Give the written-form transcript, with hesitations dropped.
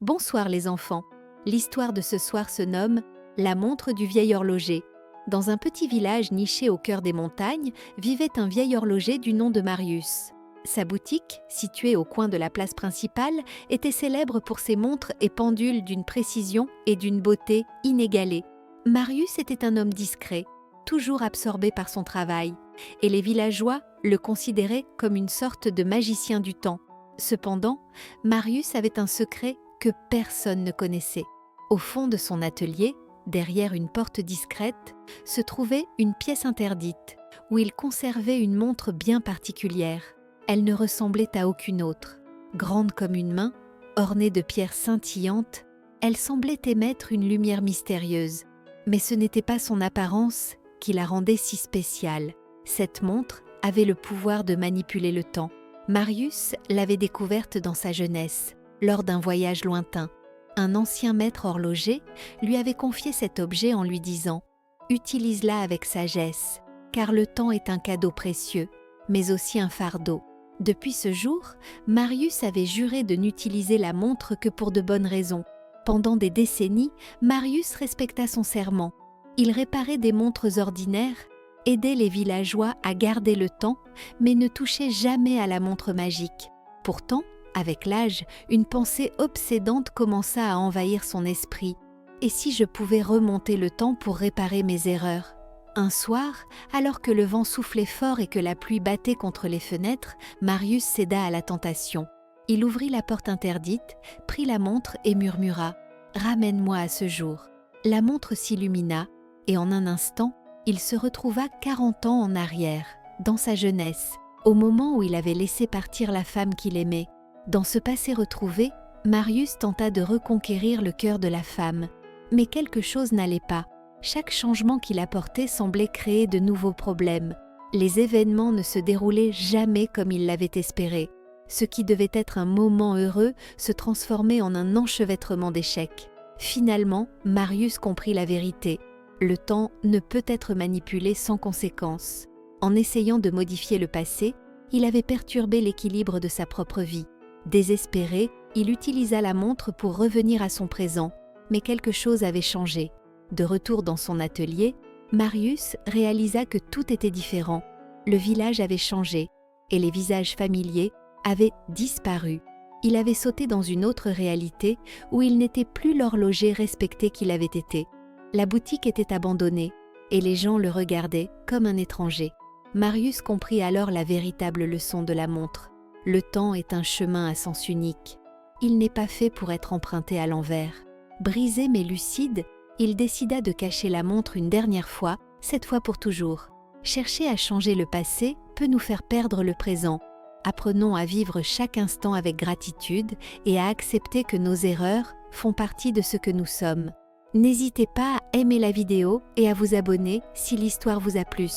Bonsoir les enfants. L'histoire de ce soir se nomme « La montre du vieil horloger ». Dans un petit village niché au cœur des montagnes, vivait un vieil horloger du nom de Marius. Sa boutique, située au coin de la place principale, était célèbre pour ses montres et pendules d'une précision et d'une beauté inégalées. Marius était un homme discret, toujours absorbé par son travail, et les villageois le considéraient comme une sorte de magicien du temps. Cependant, Marius avait un secret que personne ne connaissait. Au fond de son atelier, derrière une porte discrète, se trouvait une pièce interdite, où il conservait une montre bien particulière. Elle ne ressemblait à aucune autre. Grande comme une main, ornée de pierres scintillantes, elle semblait émettre une lumière mystérieuse. Mais ce n'était pas son apparence qui la rendait si spéciale. Cette montre avait le pouvoir de manipuler le temps. Marius l'avait découverte dans sa jeunesse, lors d'un voyage lointain. Un ancien maître horloger lui avait confié cet objet en lui disant « Utilise-la avec sagesse, car le temps est un cadeau précieux, mais aussi un fardeau. » Depuis ce jour, Marius avait juré de n'utiliser la montre que pour de bonnes raisons. Pendant des décennies, Marius respecta son serment. Il réparait des montres ordinaires, aidait les villageois à garder le temps, mais ne touchait jamais à la montre magique. Pourtant, avec l'âge, une pensée obsédante commença à envahir son esprit. Et si je pouvais remonter le temps pour réparer mes erreurs ? Un soir, alors que le vent soufflait fort et que la pluie battait contre les fenêtres, Marius céda à la tentation. Il ouvrit la porte interdite, prit la montre et murmura « Ramène-moi à ce jour ». La montre s'illumina et en un instant, il se retrouva 40 ans en arrière, dans sa jeunesse, au moment où il avait laissé partir la femme qu'il aimait. Dans ce passé retrouvé, Marius tenta de reconquérir le cœur de la femme. Mais quelque chose n'allait pas. Chaque changement qu'il apportait semblait créer de nouveaux problèmes. Les événements ne se déroulaient jamais comme il l'avait espéré. Ce qui devait être un moment heureux se transformait en un enchevêtrement d'échecs. Finalement, Marius comprit la vérité. Le temps ne peut être manipulé sans conséquence. En essayant de modifier le passé, il avait perturbé l'équilibre de sa propre vie. Désespéré, il utilisa la montre pour revenir à son présent, mais quelque chose avait changé. De retour dans son atelier, Marius réalisa que tout était différent. Le village avait changé et les visages familiers avaient disparu. Il avait sauté dans une autre réalité où il n'était plus l'horloger respecté qu'il avait été. La boutique était abandonnée et les gens le regardaient comme un étranger. Marius comprit alors la véritable leçon de la montre. Le temps est un chemin à sens unique. Il n'est pas fait pour être emprunté à l'envers. Brisé mais lucide, il décida de cacher la montre une dernière fois, cette fois pour toujours. Chercher à changer le passé peut nous faire perdre le présent. Apprenons à vivre chaque instant avec gratitude et à accepter que nos erreurs font partie de ce que nous sommes. N'hésitez pas à aimer la vidéo et à vous abonner si l'histoire vous a plu.